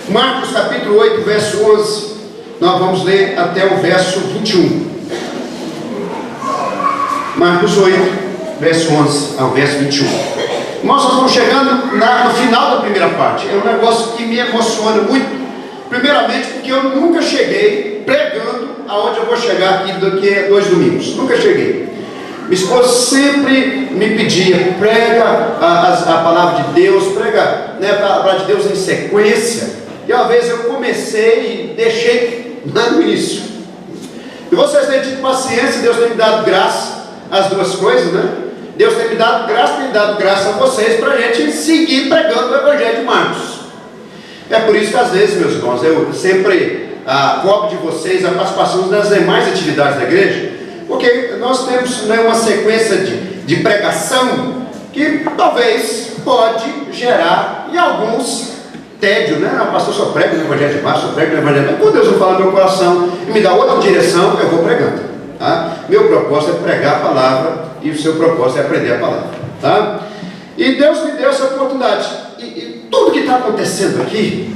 Marcos capítulo 8, verso 11. Nós vamos ler até o verso 21. Marcos 8, verso 11 ao verso 21. Nós estamos chegando no final da primeira parte. É um negócio que me emociona muito. Primeiramente porque eu nunca cheguei pregando aonde eu vou chegar aqui daqui a 2 domingos. Nunca cheguei. Minha esposa sempre me pedia: prega a palavra de Deus, prega, né, a palavra de Deus em sequência. E uma vez eu comecei e deixei lá no início. E vocês têm tido paciência, Deus tem me dado graça, as duas coisas, né? Deus tem me dado graça a vocês para a gente seguir pregando o Evangelho de Marcos. É por isso que às vezes, meus irmãos, eu sempre cobro de vocês a participação nas demais atividades da igreja, porque nós temos, né, uma sequência de pregação que talvez pode gerar em alguns tédio, né? O pastor só prega no Evangelho de Marcos, só prega no Evangelho de Marcos. Quando Deus vai falar no meu coração e me dá outra direção, eu vou pregando, tá? Meu propósito é pregar a palavra e o seu propósito é aprender a palavra, tá? E Deus me deu essa oportunidade. E tudo que está acontecendo aqui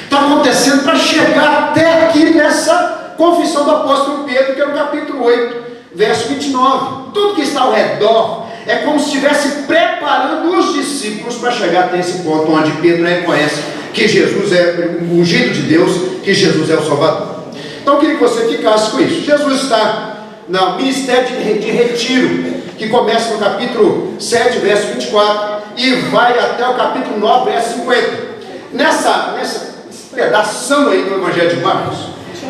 está acontecendo para chegar até aqui nessa confissão do apóstolo Pedro, que é no capítulo 8, verso 29. Tudo que está ao redor é como se estivesse preparando os discípulos para chegar até esse ponto onde Pedro reconhece que Jesus é o ungido de Deus, que Jesus é o Salvador. Então eu queria que você ficasse com isso. Jesus está no ministério de retiro, que começa no capítulo 7, verso 24, e vai até o capítulo 9, verso 50. Nessa pedação aí do Evangelho de Marcos,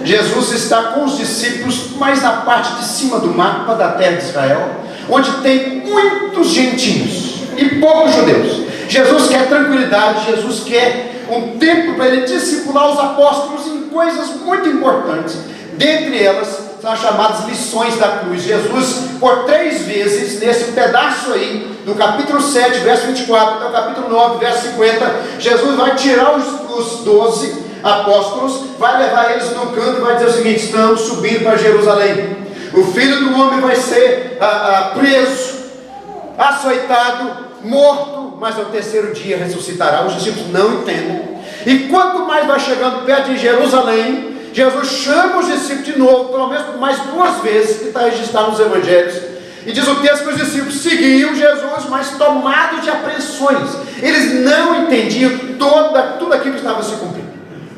Jesus está com os discípulos mais na parte de cima do mapa da terra de Israel, onde tem muitos gentios e poucos judeus. Jesus quer tranquilidade, Jesus quer um tempo para ele discipular os apóstolos em coisas muito importantes. Dentre elas são as chamadas lições da cruz. Jesus, por 3 vezes, nesse pedaço aí, do capítulo 7, verso 24, até o capítulo 9, verso 50, Jesus vai tirar os 12 apóstolos, vai levar eles no canto e vai dizer o seguinte: estamos subindo para Jerusalém. O Filho do Homem vai ser preso, açoitado, morto, mas ao 3º dia ressuscitará. Os discípulos não entendem. E quanto mais vai chegando perto de Jerusalém, Jesus chama os discípulos de novo, pelo menos mais 2 vezes, que está registrado nos evangelhos. E diz o texto que os discípulos seguiam Jesus, mas tomados de apreensões. Eles não entendiam tudo aquilo que estava se cumprindo.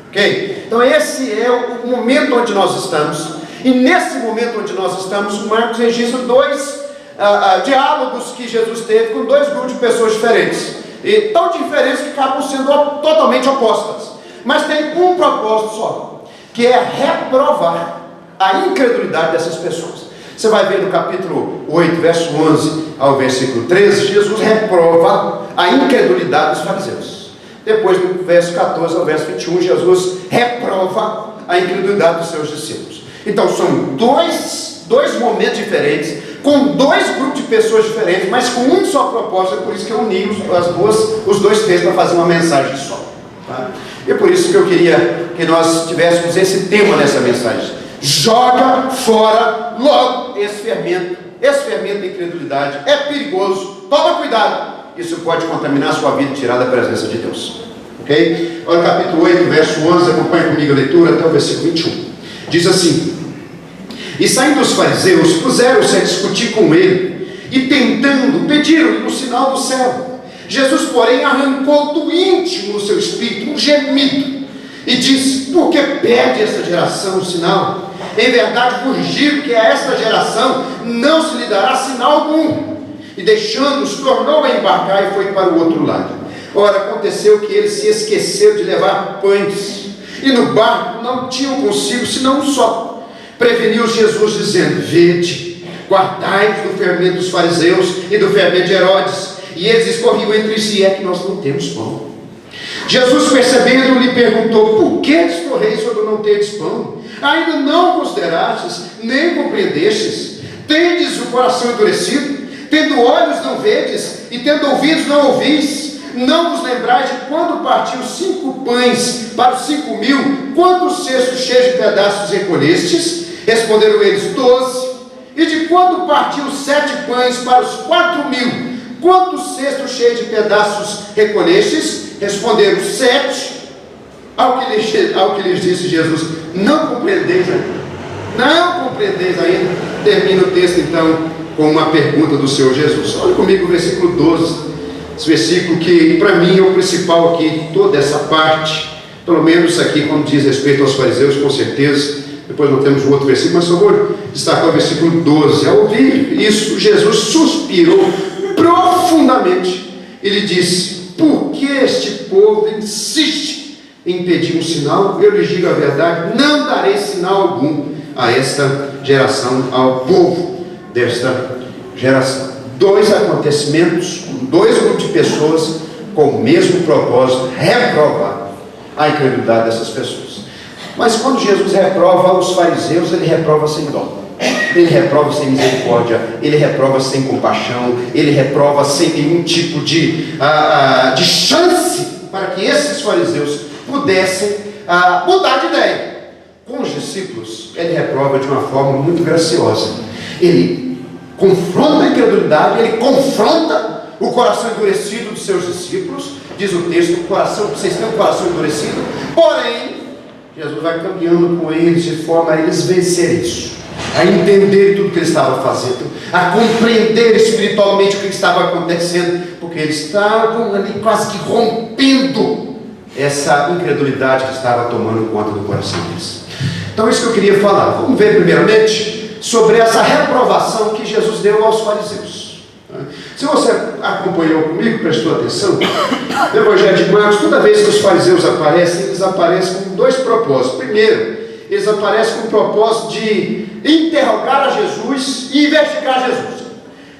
Ok? Então esse é o momento onde nós estamos. E nesse momento onde nós estamos, Marcos registra 2 diálogos que Jesus teve com 2 grupos de pessoas diferentes. E tão diferentes que acabam sendo totalmente opostas. Mas tem um propósito só, que é reprovar a incredulidade dessas pessoas. Você vai ver no capítulo 8, verso 11 ao versículo 13, Jesus reprova a incredulidade dos fariseus. Depois do verso 14 ao verso 21, Jesus reprova a incredulidade dos seus discípulos. Então são dois momentos diferentes, com 2 grupos de pessoas diferentes, mas com um só propósito. É por isso que eu uni os 2 textos para fazer uma mensagem só, tá? E é por isso que eu queria que nós tivéssemos esse tema nessa mensagem: joga fora logo esse fermento de incredulidade. É perigoso, toma cuidado, isso pode contaminar a sua vida e tirar da presença de Deus. Ok? Olha o capítulo 8, verso 11, acompanhe comigo a leitura até o versículo 21. Diz assim: e saindo os fariseus, puseram-se a discutir com ele, e tentando, pediram-lhe um sinal do céu. Jesus, porém, arrancou do íntimo do seu espírito um gemido, e disse: por que pede esta geração um sinal? Em verdade vos digo que a esta geração não se lhe dará sinal algum. E deixando-os, tornou a embarcar e foi para o outro lado. Ora, aconteceu que eles se esqueceram de levar pães, e no barco não tinham consigo senão um só. Preveniu Jesus, dizendo: vede, guardai-vos do fermento dos fariseus e do fermento de Herodes. E eles escorriam entre si: é que nós não temos pão. Jesus, percebendo, lhe perguntou: por que discorreis sobre não teres pão? Ainda não considerastes, nem compreendestes? Tendes o coração endurecido? Tendo olhos não vedes, e tendo ouvidos não ouvis? Não vos lembrais de quando partiu 5 pães para os 5.000, quantos cestos cheios de pedaços recolhestes? Responderam eles: 12. E de quando partiu 7 pães para os 4.000, quantos cestos cheios de pedaços recolhestes? Responderam: 7. Ao que lhes disse Jesus: não compreendeis ainda. Não compreendeis ainda. Termina o texto então com uma pergunta do Senhor Jesus. Olha comigo o versículo 12. Esse versículo que para mim é o principal aqui, toda essa parte. Pelo menos aqui, quando diz respeito aos fariseus, com certeza. Depois nós temos um outro versículo, mas só vou destacar o versículo 12. Ao ouvir isso, Jesus suspirou profundamente e lhe disse: por que este povo insiste em pedir um sinal? Eu lhes digo a verdade, não darei sinal algum a esta geração, ao povo desta geração. Dois acontecimentos, dois grupos de pessoas com o mesmo propósito: reprovar a incredulidade dessas pessoas. Mas quando Jesus reprova os fariseus, ele reprova sem dó, ele reprova sem misericórdia, ele reprova sem compaixão, ele reprova sem nenhum tipo de chance para que esses fariseus pudessem mudar de ideia. Com os discípulos, ele reprova de uma forma muito graciosa. Ele confronta a incredulidade, ele confronta o coração endurecido dos seus discípulos. Diz o texto: vocês têm um coração endurecido, porém Jesus vai caminhando com eles de forma a eles vencerem isso, a entender tudo que ele estava fazendo, a compreender espiritualmente o que estava acontecendo, porque eles estavam ali quase que rompendo essa incredulidade que estava tomando conta do coração deles. Então, isso que eu queria falar. Vamos ver primeiramente sobre essa reprovação que Jesus deu aos fariseus. Se você acompanhou comigo, prestou atenção, no Evangelho de Marcos, toda vez que os fariseus aparecem, eles aparecem com dois propósitos. Primeiro, eles aparecem com o propósito de interrogar a Jesus e investigar Jesus,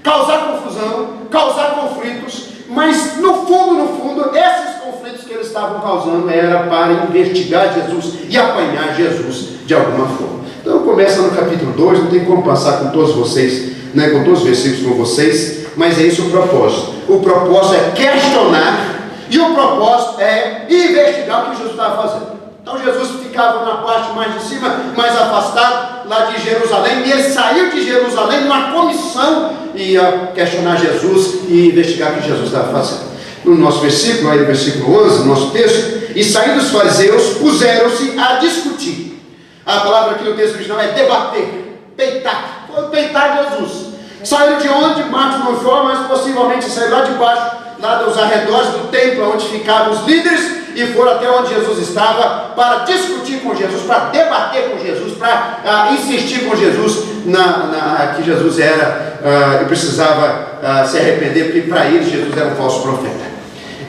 causar confusão, causar conflitos, mas no fundo, esses conflitos que eles estavam causando era para investigar Jesus e apanhar Jesus de alguma forma. Então começa no capítulo 2, não tem como passar com todos vocês, com todos os versículos com vocês, mas é isso o propósito. O propósito é questionar e o propósito é investigar o que Jesus estava fazendo. Então Jesus ficava na parte mais de cima, mais afastado, lá de Jerusalém, e ele saiu de Jerusalém numa comissão e ia questionar Jesus e investigar o que Jesus estava fazendo. No nosso versículo, aí no versículo 11, no nosso texto: e saindo os fariseus, puseram-se a discutir. A palavra aqui no texto original é debater, peitar. Foi peitar Jesus. Saíram de onde? Marcos não informa, mas possivelmente saíram lá de baixo, lá dos arredores do templo, onde ficavam os líderes, e foram até onde Jesus estava para discutir com Jesus, para debater com Jesus, para insistir com Jesus que Jesus era e precisava se arrepender, porque para eles Jesus era um falso profeta.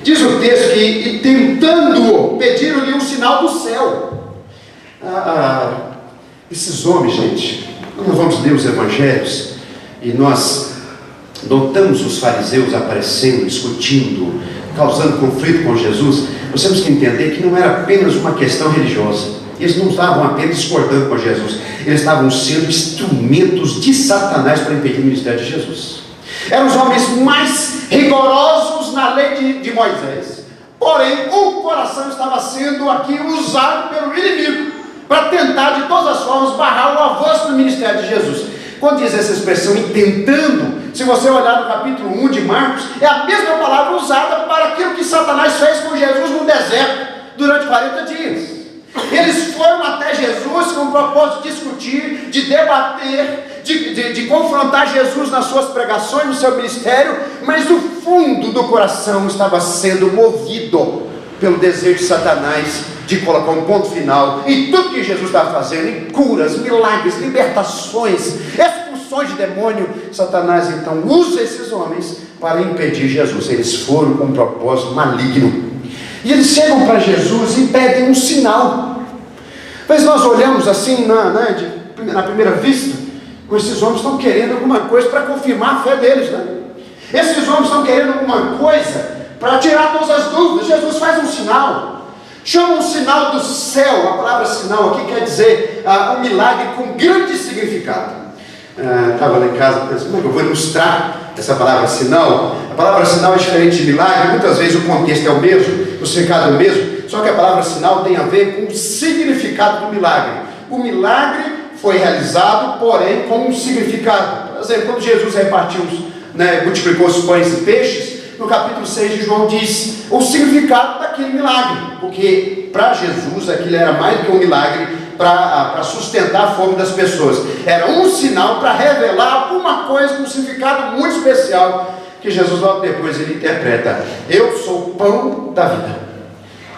Diz o texto que, e tentando-o, pediram-lhe um sinal do céu. Esses homens, gente, nós vamos ler os evangelhos e nós notamos os fariseus aparecendo, discutindo, causando conflito com Jesus. Nós temos que entender que não era apenas uma questão religiosa. Eles não estavam apenas discordando com Jesus, eles estavam sendo instrumentos de Satanás para impedir o ministério de Jesus. Eram os homens mais rigorosos na lei de Moisés, porém o coração estava sendo aqui usado pelo inimigo para tentar de todas as formas barrar o avanço do ministério de Jesus. Quando diz essa expressão intentando, se você olhar no capítulo 1 de Marcos, é a mesma palavra usada para aquilo que Satanás fez com Jesus no deserto durante 40 dias. Eles foram até Jesus com o propósito de discutir, de debater, de confrontar Jesus nas suas pregações, no seu ministério, mas o fundo do coração estava sendo movido pelo desejo de Satanás de colocar um ponto final em tudo que Jesus estava fazendo, em curas, milagres, libertações, expulsões de demônio. Satanás então usa esses homens para impedir Jesus. Eles foram com um propósito maligno, e eles chegam para Jesus e pedem um sinal. Mas nós olhamos assim na primeira vista, esses homens estão querendo alguma coisa para confirmar a fé deles, Esses homens estão querendo alguma coisa para tirar todas as dúvidas. Jesus faz um sinal, chama um sinal do céu. A palavra sinal aqui quer dizer um milagre com grande significado. Estava lá em casa pensando, como é que eu vou ilustrar essa palavra sinal? A palavra sinal é diferente de milagre. Muitas vezes o contexto é o mesmo, o significado é o mesmo, só que a palavra sinal tem a ver com o significado do milagre. O milagre foi realizado, porém com um significado. Por exemplo, quando Jesus repartiu, multiplicou os pães e peixes, no capítulo 6 de João, diz o significado daquele milagre, porque para Jesus aquilo era mais do que um milagre para sustentar a fome das pessoas, era um sinal para revelar alguma coisa com um significado muito especial, que Jesus logo depois ele interpreta: eu sou o pão da vida,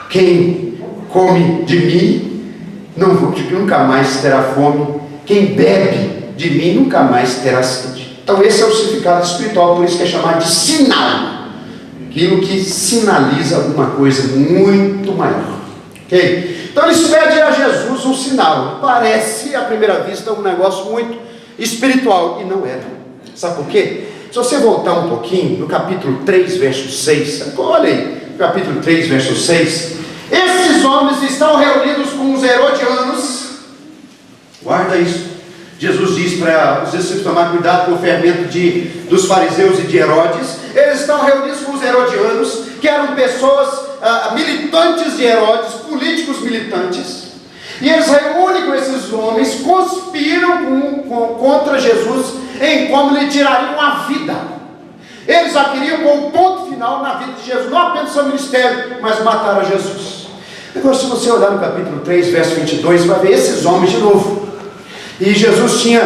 quem come de mim nunca mais terá fome, quem bebe de mim nunca mais terá sede. Então esse é o significado espiritual, por isso que é chamado de sinal, aquilo que sinaliza alguma coisa muito maior, ok? Então eles pedem a Jesus um sinal, parece à primeira vista um negócio muito espiritual, e não era. Sabe por quê? Se você voltar um pouquinho, no capítulo 3, verso 6, olha aí, capítulo 3, verso 6, esses homens estão reunidos com os herodianos, guarda isso. Jesus diz para os discípulos tomar cuidado com o fermento dos fariseus e de Herodes. Eles estão reunidos com os herodianos, que eram pessoas militantes de Herodes, políticos militantes. E eles reúnem com esses homens, conspiram contra Jesus em como lhe tirariam a vida. Eles já queriam pôr um ponto final na vida de Jesus, não apenas seu ministério, mas matar a Jesus. Agora, se você olhar no capítulo 3, verso 22, vai ver esses homens de novo. E Jesus tinha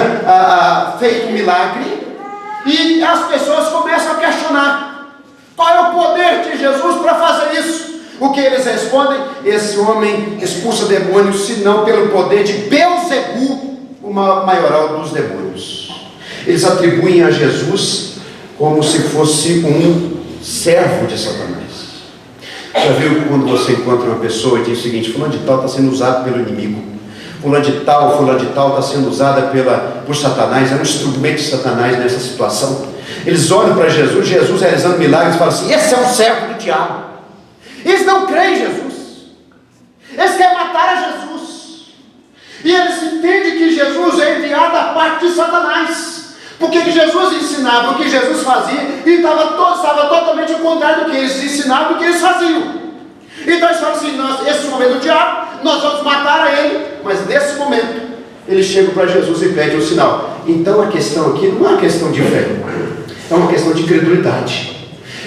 feito um milagre, e as pessoas começam a questionar: qual é o poder de Jesus para fazer isso? O que eles respondem? Esse homem expulsa demônios, senão pelo poder de Beelzebul, o maioral dos demônios. Eles atribuem a Jesus como se fosse um servo de Satanás. Já viu quando você encontra uma pessoa e diz o seguinte: fulano de tal está sendo usado pelo inimigo, fulano de tal está sendo usada por Satanás, é um instrumento de Satanás nessa situação. Eles olham para Jesus realizando milagres, e falam assim: esse é um servo do diabo. Eles não creem em Jesus, eles querem matar a Jesus, e eles entendem que Jesus é enviado da parte de Satanás, porque que Jesus ensinava, o que Jesus fazia, e estava totalmente ao contrário do que eles ensinavam, do que eles faziam. Então eles falam assim: esse momento é do diabo, nós vamos matar a ele. Mas nesse momento eles chegam para Jesus e pedem um sinal. Então a questão aqui não é uma questão de fé, é uma questão de credulidade.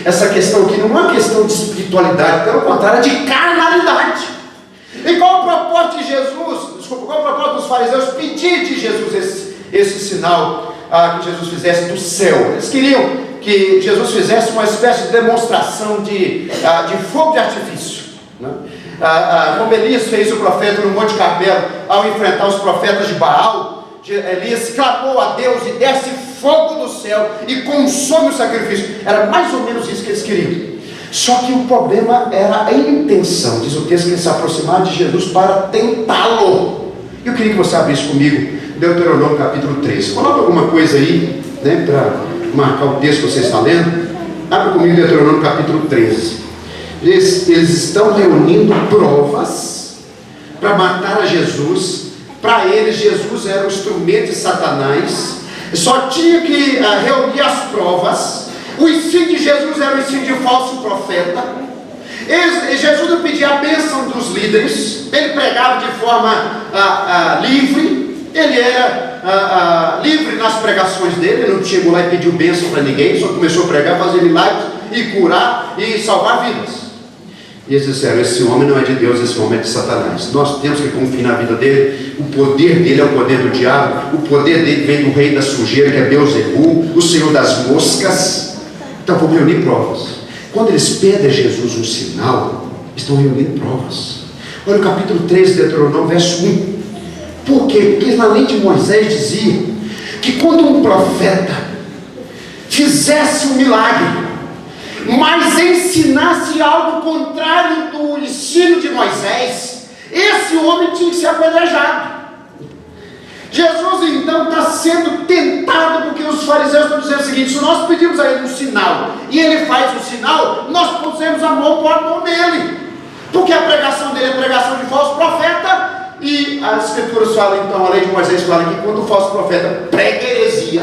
Essa questão aqui não é uma questão de espiritualidade, pelo contrário, é de carnalidade. E qual o propósito de Jesus? Qual o propósito dos fariseus pedir de Jesus esse sinal que Jesus fizesse do céu? Eles queriam que Jesus fizesse uma espécie de demonstração de fogo de artifício, né? Como Elias fez o profeta no Monte Carmelo, ao enfrentar os profetas de Baal. Elias clamou a Deus e desce fogo do céu e consome o sacrifício. Era mais ou menos isso que eles queriam. Só que o problema era a intenção. Diz o texto que eles se aproximaram de Jesus para tentá-lo. Eu queria que você abrisse comigo Deuteronômio capítulo 13. Coloca alguma coisa aí, né, para marcar o texto que você está lendo. Abre comigo Deuteronômio capítulo 13. Eles estão reunindo provas para matar a Jesus. Para eles, Jesus era um instrumento de Satanás. Só tinha que reunir as provas. O ensino de Jesus era o ensino de falso profeta. Jesus não pedia a bênção dos líderes. Ele pregava de forma livre. Ele era livre nas pregações dele. Ele não chegou lá e pediu bênção para ninguém. Só começou a pregar, fazer milagres e curar e salvar vidas. E eles disseram: esse homem não é de Deus, esse homem é de Satanás. Nós temos que confiar na vida dele. O poder dele é o poder do diabo. O poder dele vem do rei da sujeira, que é Beelzebul, o senhor das moscas. Então vamos reunir provas. Quando eles pedem a Jesus um sinal, estão reunindo provas. Olha o capítulo 13 de Deuteronômio, verso 1. Por quê? Porque na lei de Moisés dizia que quando um profeta fizesse um milagre, mas ensinasse algo contrário do ensino de Moisés, esse homem tinha que ser apedrejado. Jesus então está sendo tentado, porque os fariseus estão dizendo o seguinte: se nós pedimos a ele um sinal e ele faz o sinal, nós pusemos a mão por mão nele, porque a pregação dele é pregação de falso profeta. E as escrituras falam, então, a lei de Moisés fala que quando o falso profeta prega heresia,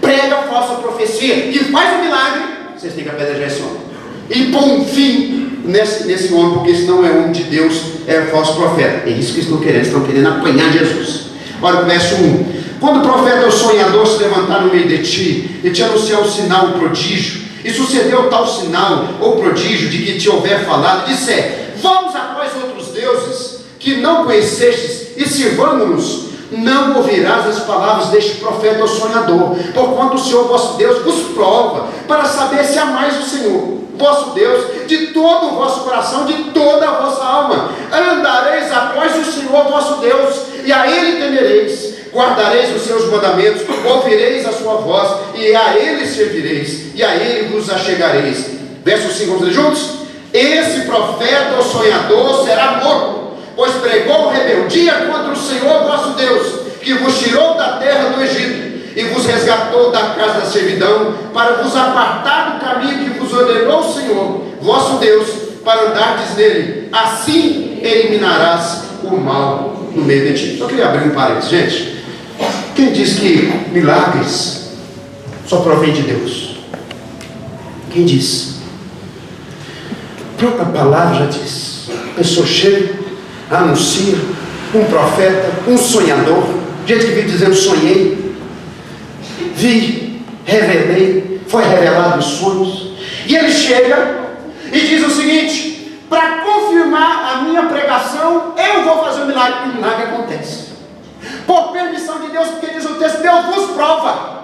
prega falsa profecia e faz um milagre, vocês têm que apedrejar esse homem e pôr um fim nesse homem, porque esse não é homem de Deus, é falso profeta. É isso que eles estão querendo apanhar Jesus. Olha o verso 1: quando o profeta ou sonhador se levantar no meio de ti e te anunciar um sinal, um prodígio, e sucedeu tal sinal ou prodígio de que te houver falado, disser: vamos após outros deuses que não conhecestes e sirvamo-nos, não ouvirás as palavras deste profeta ou sonhador, porquanto o Senhor vosso Deus vos prova, para saber se amais o Senhor vosso Deus de todo o vosso coração, de toda a vossa alma. Andareis após o Senhor vosso Deus, e a Ele temereis, guardareis os seus mandamentos, ouvireis a sua voz, e a Ele servireis, e a Ele vos achegareis. Verso 5, vamos ler juntos? Esse profeta ou sonhador será morto, pois pregou rebeldia contra o Senhor vosso Deus, que vos tirou da terra do Egito, e vos resgatou da casa da servidão, para vos apartar do caminho que vos ordenou o Senhor vosso Deus, para andardes nele. Assim eliminarás o mal no meio de ti. Só queria abrir um parênteses, gente. Quem diz que milagres só provém de Deus? Quem diz? A própria palavra já diz. A pessoa chega, anuncia, um profeta, um sonhador, gente que vem dizendo: sonhei, vi, revelei, foi revelado os sonhos. E ele chega e diz o seguinte: para confirmar a minha pregação, eu vou fazer um milagre. E o milagre acontece por permissão de Deus, porque diz o texto: Deus vos prova.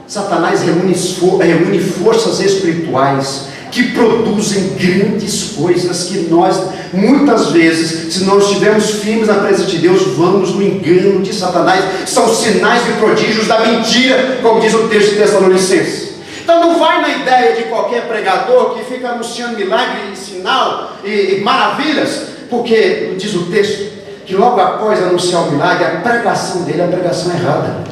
Satanás reúne forças espirituais que produzem grandes coisas que nós, muitas vezes, se não estivermos firmes na presença de Deus, vamos no engano de Satanás. São sinais e prodígios da mentira, como diz o texto de Tessalonicenses. Então não vai na ideia de qualquer pregador que fica anunciando milagre e sinal e maravilhas, porque diz o texto que logo após anunciar o milagre, a pregação dele é a pregação errada.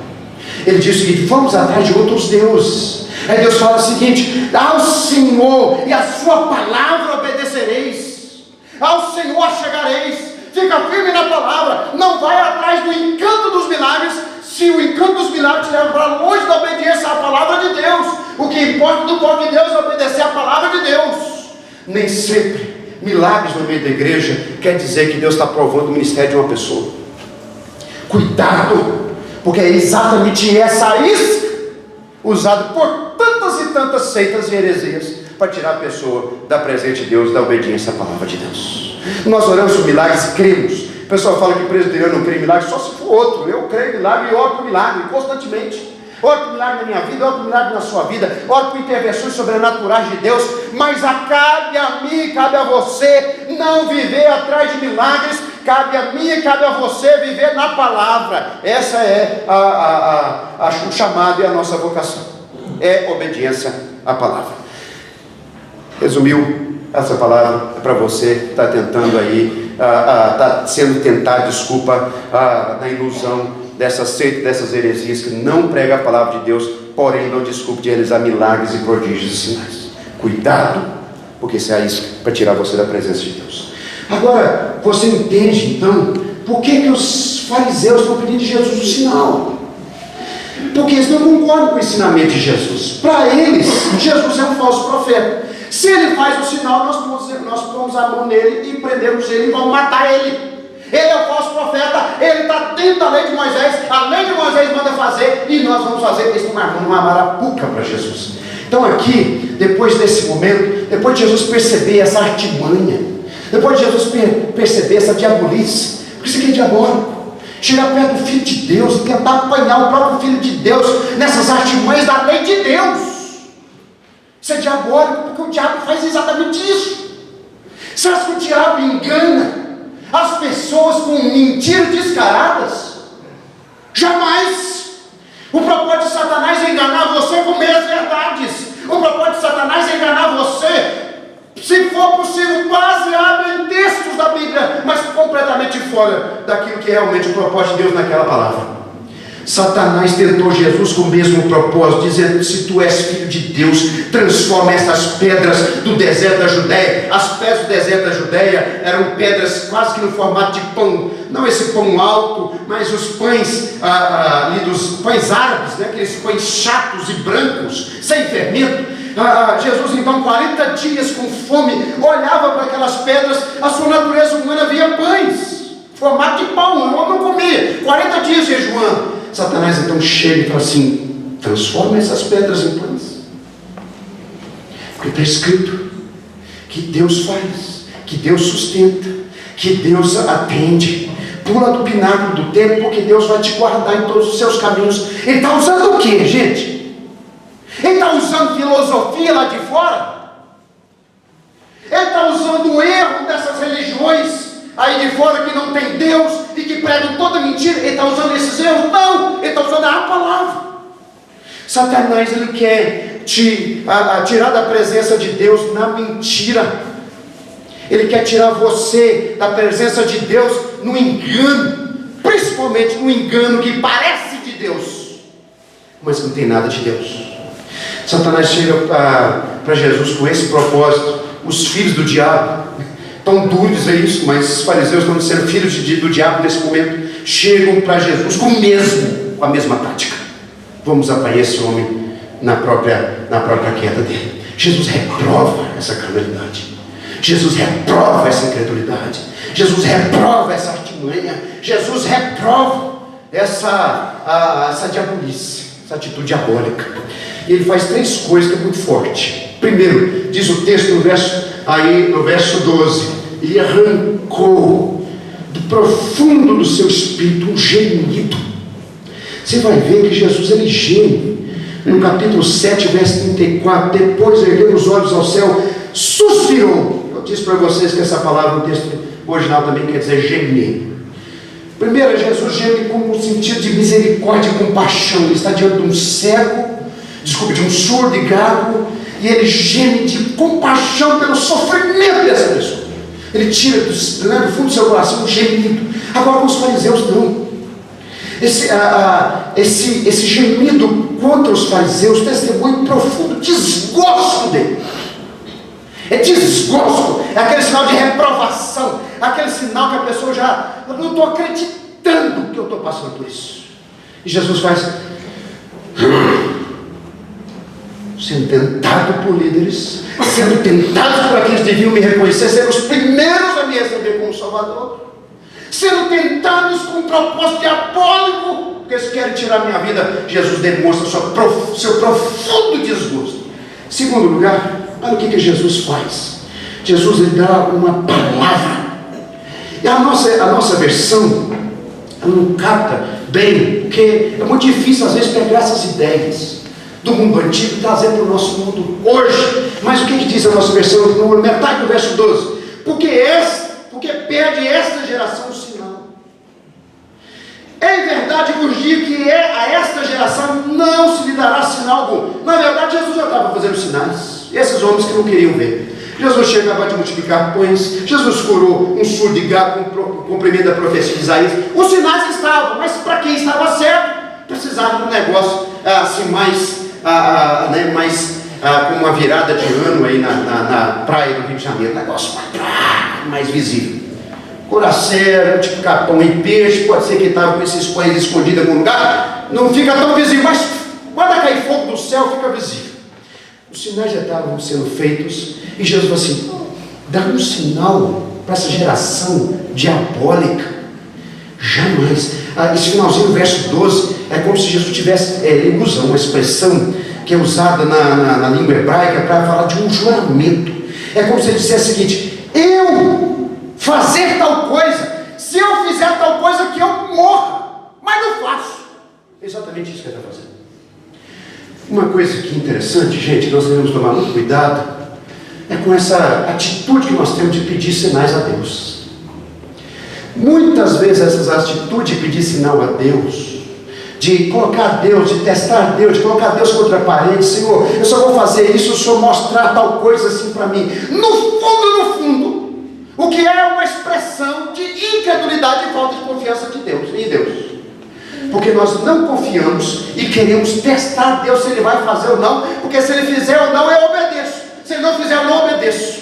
Ele diz o seguinte: vamos atrás de outros deuses. Aí Deus fala o seguinte: ao Senhor e a sua palavra obedecereis, ao Senhor chegareis. Fica firme na palavra, não vai atrás do encanto dos milagres, se o encanto dos milagres te leva para longe da obediência à palavra de Deus. O que importa do povo de Deus é obedecer à palavra de Deus. Nem sempre milagres no meio da igreja quer dizer que Deus está provando o ministério de uma pessoa. Cuidado, porque é exatamente essa isca usada por tantas e tantas seitas e heresias para tirar a pessoa da presença de Deus, da obediência à palavra de Deus. Nós oramos por milagres e cremos. O pessoal fala que o presbiteriano não crê em milagre, só se for outro. Eu creio em milagre e oro por milagre constantemente. Oro por milagre na minha vida, oro por milagre na sua vida, oro por intervenções sobrenaturais de Deus. Mas cabe a mim, cabe a você não viver atrás de milagres. Cabe a mim e cabe a você viver na palavra. Essa é o chamado e a nossa vocação. É obediência à palavra. Resumiu? Essa palavra é para você que está tentando aí, está sendo tentado, desculpa, na ilusão dessa seita, dessas heresias que não prega a palavra de Deus, porém não desculpe de realizar milagres e prodígios e sinais. Cuidado, porque isso é isca para tirar você da presença de Deus. Agora, você entende então por que os fariseus estão pedindo de Jesus o sinal? Porque eles não concordam com o ensinamento de Jesus. Para eles, Jesus é um falso profeta. Se ele faz o sinal, nós pomos a mão nele e prendemos ele e vamos matar ele. Ele é o falso profeta, ele está dentro da lei de Moisés, a lei de Moisés manda fazer, e nós vamos fazer isso, uma marapuca para Jesus. Então aqui, depois desse momento, depois de Jesus perceber essa artimanha, depois de Jesus perceber essa diabolice, porque isso aqui é diabólico, chegar perto do Filho de Deus e tentar apanhar o próprio Filho de Deus nessas artimanhas da lei de Deus. Isso é diabólico, porque o diabo faz exatamente isso. Você acha que o diabo engana as pessoas com mentiras descaradas? Jamais. O propósito de Satanás é enganar você com meias verdades. O propósito de Satanás é enganar você, se for possível, baseado em textos da Bíblia, mas completamente fora daquilo que é realmente o propósito de Deus naquela palavra. Satanás tentou Jesus com o mesmo propósito, dizendo: se tu és filho de Deus, transforma essas pedras do deserto da Judéia. As pedras do deserto da Judéia eram pedras quase que no formato de pão, não esse pão alto, mas os pães ali dos pães árabes, né? Aqueles pães chatos e brancos, sem fermento. Jesus então 40 dias com fome, olhava para aquelas pedras, a sua natureza humana via pães, formato de pão, eu não comia, 40 dias jejuando. Satanás então chega e fala assim: transforma essas pedras em pães. Porque está escrito que Deus faz, que Deus sustenta, que Deus atende. Pula do pináculo do templo, porque Deus vai te guardar em todos os seus caminhos. Ele está usando o que, gente? Ele está usando filosofia lá de fora? Ele está usando o erro dessas religiões aí de fora que não tem Deus e que pregam toda mentira? Ele está usando esses erros? Não, ele está usando a palavra. Satanás, ele quer te tirar da presença de Deus na mentira. Ele quer tirar você da presença de Deus no engano, principalmente no engano que parece de Deus, mas não tem nada de Deus. Satanás chega para Jesus com esse propósito. Os filhos do diabo estão duros a isso, mas os fariseus estão sendo filhos do diabo nesse momento. Chegam para Jesus com a mesma tática. Vamos apanhar esse homem na própria queda dele. Jesus reprova essa carnalidade. Jesus reprova essa incredulidade. Jesus reprova essa artimanha. Jesus reprova essa diabolice, essa atitude diabólica. E ele faz 3 coisas que é muito forte. Primeiro, diz o texto no verso 12: ele arrancou do profundo do seu espírito um gemido. Você vai ver que Jesus, ele geme. No capítulo 7, verso 34, depois erguendo os olhos ao céu, suspirou. Eu disse para vocês que essa palavra no texto original também quer dizer gemer. Primeiro, Jesus geme com um sentido de misericórdia e compaixão. Ele está diante de um cego, de um surdo e gago, e ele geme de compaixão pelo sofrimento dessa pessoa. Ele tira do fundo do seu coração um gemido. Agora com os fariseus não. Esse gemido contra os fariseus testemunha um profundo desgosto dele. É desgosto, é aquele sinal de reprovação, aquele sinal que a pessoa eu não estou acreditando que eu estou passando por isso. E Jesus faz, sendo tentado por líderes, sendo tentado por aqueles que deviam me reconhecer, sendo os primeiros a me receber como Salvador, sendo tentados com um propósito diabólico, porque eles querem tirar minha vida. Jesus demonstra seu profundo desgosto. Segundo lugar, olha o que Jesus faz. Jesus lhe dá uma palavra. E a nossa versão, ela não capta bem, porque é muito difícil às vezes pegar essas ideias do mundo antigo e trazer para o nosso mundo hoje. Mas o que diz a nossa versão, no metade do verso 12? Porque pede esta geração o sinal. Em verdade vos digo que a esta geração não se lhe dará sinal algum. Na verdade, Jesus já estava fazendo sinais. E esses homens que não queriam ver. Jesus chegava de multiplicar pães. Jesus curou um surdo e gago com cumprimento da profecia de Isaías. Os sinais estavam, mas para quem estava cego, precisava de um negócio assim com uma virada de ano aí na praia do Rio de Janeiro. Um negócio mais visível. Curacera, multiplicar pão e peixe. Pode ser que estava com esses pães escondidos em algum lugar. Não fica tão visível, mas quando cair fogo do céu, fica visível. Os sinais já estavam sendo feitos. E Jesus falou assim: dá um sinal para essa geração diabólica. Jamais. Esse finalzinho do verso 12 é como se Jesus tivesse, ele usa uma expressão que é usada na língua hebraica para falar de um juramento. É como se ele dissesse o seguinte: eu fazer tal coisa, se eu fizer tal coisa, que eu morra, mas não faço. É exatamente isso que ele está fazendo. Uma coisa que é interessante, gente, nós devemos tomar muito cuidado, é com essa atitude que nós temos de pedir sinais a Deus. Muitas vezes essas atitudes de pedir sinal a Deus, de colocar Deus, de testar Deus, de colocar Deus contra a parede: Senhor, eu só vou fazer isso se o Senhor mostrar tal coisa assim para mim. No fundo, o que é uma expressão de incredulidade e falta de confiança em Deus. Porque nós não confiamos e queremos testar Deus se Ele vai fazer ou não, porque se Ele fizer ou não, eu obedeço. Se Ele não fizer, eu não obedeço.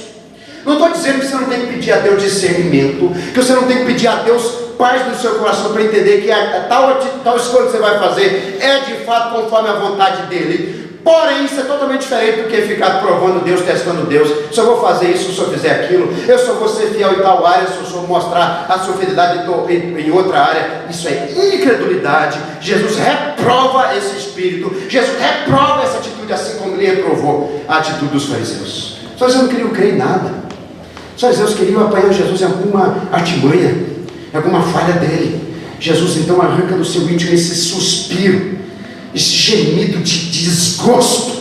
Não estou dizendo que você não tem que pedir a Deus discernimento, que você não tem que pedir a Deus paz no seu coração para entender que a tal escolha que você vai fazer é de fato conforme a vontade dEle. Porém, isso é totalmente diferente do que ficar provando Deus, testando Deus. Se eu vou fazer isso, se eu fizer aquilo, eu só vou ser fiel em tal área, se eu só mostrar a sua fidelidade em outra área. Isso é incredulidade. Jesus reprova esse espírito. Jesus reprova essa atitude, assim como ele reprovou a atitude dos fariseus. Os fariseus não queriam crer em nada. Os fariseus queriam apanhar Jesus em alguma artimanha, em alguma falha dele. Jesus então arranca do seu íntimo esse suspiro, esse gemido de desgosto,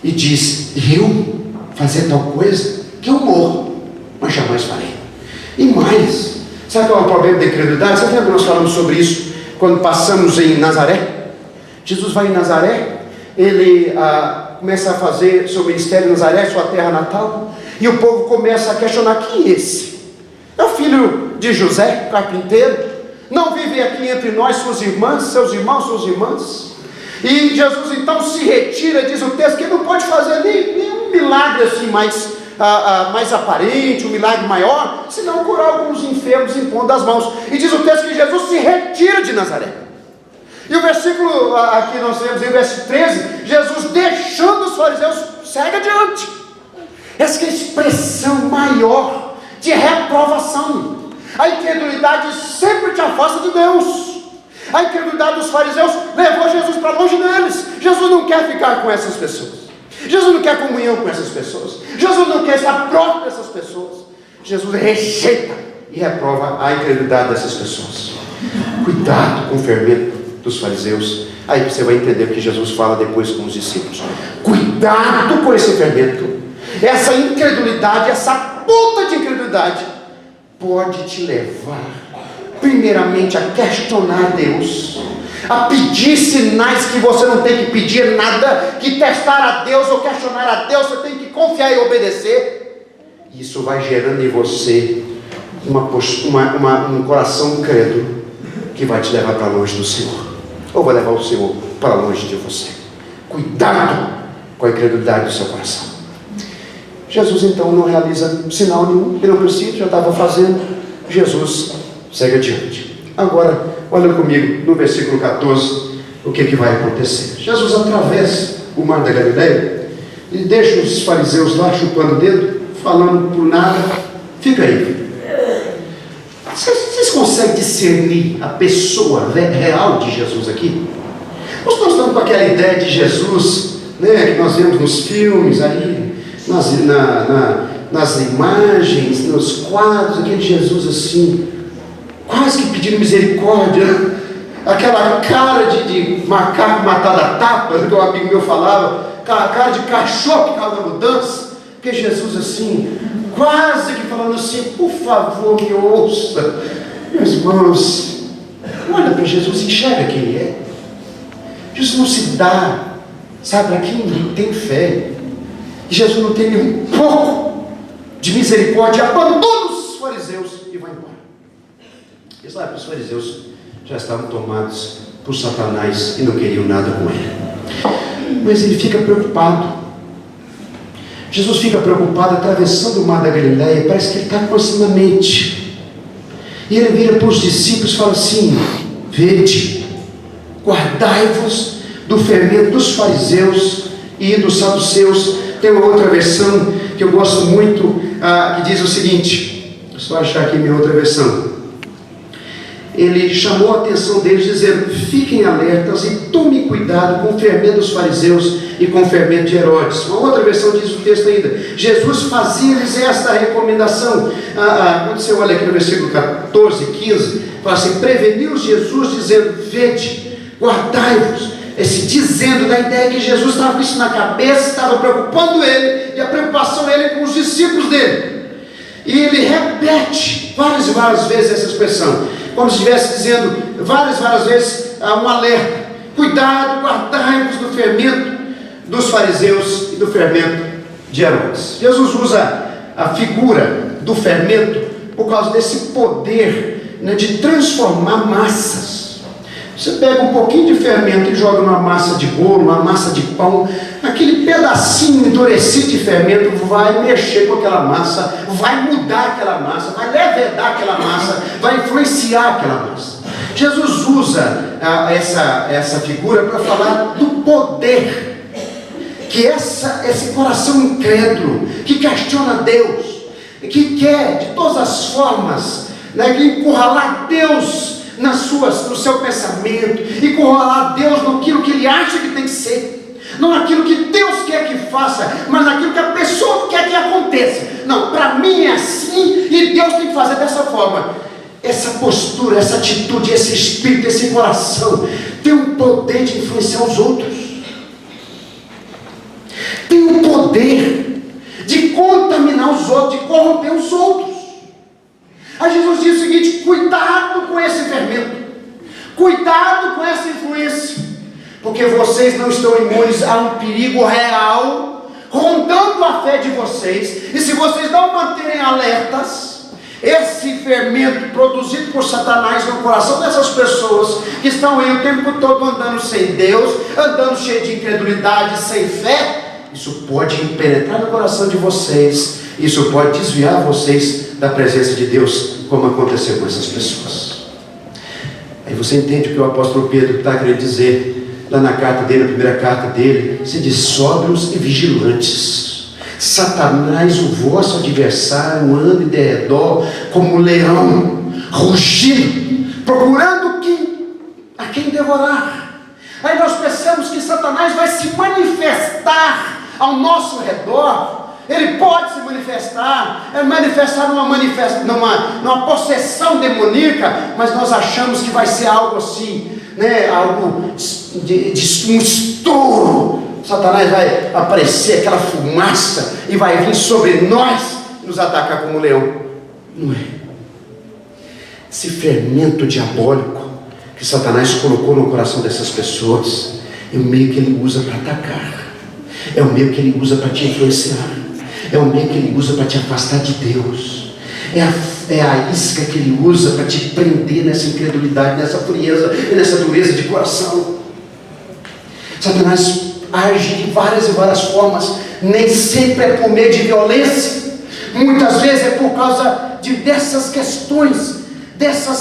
e diz: eu fazer tal coisa, que eu morro, mas jamais farei. E mais, sabe qual é o problema da incredulidade? Você lembra que nós falamos sobre isso quando passamos em Nazaré? Jesus vai em Nazaré, ele começa a fazer seu ministério em Nazaré, sua terra natal, e o povo começa a questionar: quem é esse? É o filho de José, carpinteiro? Não vive aqui entre nós suas irmãs, seus irmãos, suas irmãs? E Jesus então se retira, diz o texto, que ele não pode fazer nenhum milagre assim mais aparente, um milagre maior, senão curar alguns enfermos impondo as mãos. E diz o texto que Jesus se retira de Nazaré. E o versículo aqui nós temos em verso 13, Jesus deixando os fariseus, segue adiante. Essa é a expressão maior de reprovação. A incredulidade sempre te afasta de Deus. A incredulidade dos fariseus levou Jesus para longe deles. Jesus não quer ficar com essas pessoas. Jesus não quer comunhão com essas pessoas. Jesus não quer estar próximo dessas pessoas. Jesus rejeita e reprova a incredulidade dessas pessoas. Cuidado com o fermento dos fariseus. Aí você vai entender o que Jesus fala depois com os discípulos. Cuidado com esse fermento. Essa incredulidade, essa ponta de incredulidade pode te levar primeiramente a questionar Deus, a pedir sinais que você não tem que pedir nada, que testar a Deus ou questionar a Deus, você tem que confiar e obedecer. Isso vai gerando em você um coração incrédulo que vai te levar para longe do Senhor, ou vai levar o Senhor para longe de você. Cuidado com a incredulidade do seu coração. Jesus então não realiza sinal nenhum, ele não precisa, já estava fazendo. Jesus segue adiante. Agora, olha comigo no versículo 14, o que vai acontecer. Jesus atravessa o mar da Galileia e deixa os fariseus lá chupando o dedo, falando por nada. Fica aí. Vocês conseguem discernir a pessoa real de Jesus aqui? Nós estamos com aquela ideia de Jesus, né, que nós vemos nos filmes aí, nas imagens, nos quadros, aquele Jesus assim, quase que pedindo misericórdia, aquela cara de macaco matado a tapa, que um amigo meu falava, aquela cara de cachorro que estava na mudança, que Jesus assim, quase que falando assim: por favor, me ouça. Meus irmãos, olha para Jesus, enxerga quem ele é. Jesus não se dá, sabe, para quem não tem fé. E Jesus não tem nem um pouco de misericórdia, abandona os fariseus e vai embora. E sabe, os fariseus já estavam tomados por Satanás e não queriam nada com ele. Mas ele fica preocupado. Jesus fica preocupado, atravessando o mar da Galileia, parece que ele está com isso na mente. E ele vira para os discípulos e fala assim: vede, guardai-vos do fermento dos fariseus e dos saduceus. Tem uma outra versão que eu gosto muito, que diz o seguinte, só achar aqui minha outra versão. Ele chamou a atenção deles dizendo: fiquem alertas e tomem cuidado com o fermento dos fariseus e com o fermento de Herodes. Uma outra versão diz o texto ainda: Jesus fazia-lhes esta recomendação. Quando você olha aqui no versículo 14, 15, fala assim: preveniu Jesus dizendo: vede, guardai-vos. Esse dizendo da ideia que Jesus estava com isso na cabeça, estava preocupando ele, e a preocupação dele com os discípulos dele. E ele repete várias e várias vezes essa expressão, como se estivesse dizendo várias vezes um alerta: cuidado, guardai-vos do fermento dos fariseus e do fermento de Herodes. Jesus usa a figura do fermento por causa desse poder, né, de transformar massas. Você pega um pouquinho de fermento e joga numa massa de bolo, uma massa de pão, aquele pedacinho endurecido de fermento vai mexer com aquela massa, vai mudar aquela massa, vai levedar aquela massa, vai influenciar aquela massa. Jesus usa essa figura para falar do poder que esse coração incrédulo, que questiona Deus, que quer de todas as formas, né, que encurralar Deus no seu pensamento, encurralar Deus naquilo que ele acha que tem que ser, não naquilo que Deus quer que faça, mas naquilo que a pessoa quer que aconteça. Não, para mim é assim e Deus tem que fazer dessa forma. Essa postura, essa atitude, esse espírito, esse coração tem o poder de influenciar os outros, tem o poder de contaminar os outros, de corromper os outros. Aí Jesus diz o seguinte: cuidado com esse fermento, cuidado com essa influência, porque vocês não estão imunes a um perigo real rondando a fé de vocês, e se vocês não manterem alertas, esse fermento produzido por Satanás no coração dessas pessoas que estão aí o tempo todo andando sem Deus, andando cheio de incredulidade, sem fé, isso pode penetrar no coração de vocês, isso pode desviar vocês da presença de Deus, como aconteceu com essas pessoas. Aí você entende o que o apóstolo Pedro está querendo dizer lá na carta dele, na primeira carta dele, se diz: sóbrios e vigilantes. Satanás, o vosso adversário, anda em derredor como um leão, rugindo, procurando a quem devorar. Aí nós pensamos que Satanás vai se manifestar ao nosso redor. Ele pode se manifestar numa possessão demoníaca, mas nós achamos que vai ser algo assim, né? Algo de um estouro. Satanás vai aparecer, aquela fumaça, e vai vir sobre nós e nos atacar como um leão. Não é. Esse fermento diabólico que Satanás colocou no coração dessas pessoas é o meio que ele usa para atacar, é o meio que ele usa para te influenciar, é o meio que ele usa para te afastar de Deus, é a isca que ele usa para te prender nessa incredulidade, nessa frieza e nessa dureza de coração. Satanás age de várias e várias formas, nem sempre é por meio de violência, muitas vezes é por causa dessas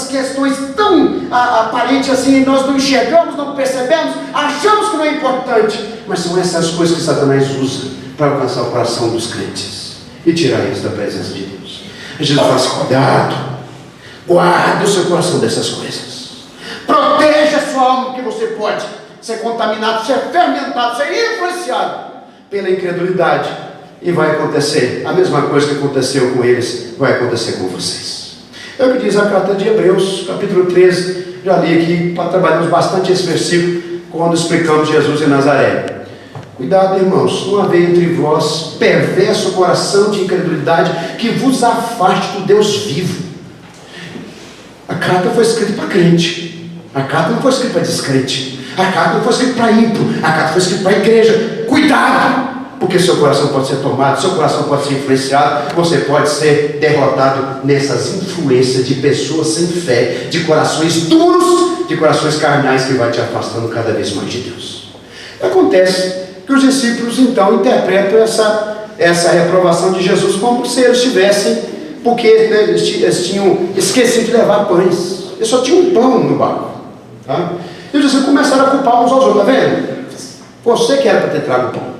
questões tão aparentes assim, nós não enxergamos, não percebemos, achamos que não é importante, mas são essas coisas que Satanás usa para alcançar o coração dos crentes e tirar eles da presença de Deus. E Jesus fala assim: cuidado, guarde o seu coração dessas coisas, proteja a sua alma, porque você pode ser contaminado, ser fermentado, ser influenciado pela incredulidade, e vai acontecer a mesma coisa que aconteceu com eles, vai acontecer com vocês. É o que diz a carta de Hebreus, capítulo 13, já li aqui, trabalhamos bastante esse versículo, quando explicamos Jesus em Nazaré. Cuidado, irmãos, não haver entre vós perverso coração de incredulidade, que vos afaste do Deus vivo. A carta foi escrita para crente, a carta não foi escrita para descrente, a carta não foi escrita para ímpio, a carta foi escrita para a igreja. Cuidado, porque seu coração pode ser tomado, seu coração pode ser influenciado, você pode ser derrotado nessas influências de pessoas sem fé, de corações duros, de corações carnais, que vai te afastando cada vez mais de Deus. Acontece que os discípulos então interpretam essa reprovação de Jesus como se eles tivessem, porque eles tinham esquecido de levar pães, eles só tinham um pão no barco, tá? E os discípulos começaram a culpar uns aos outros: está vendo? Você que era para ter trago pão.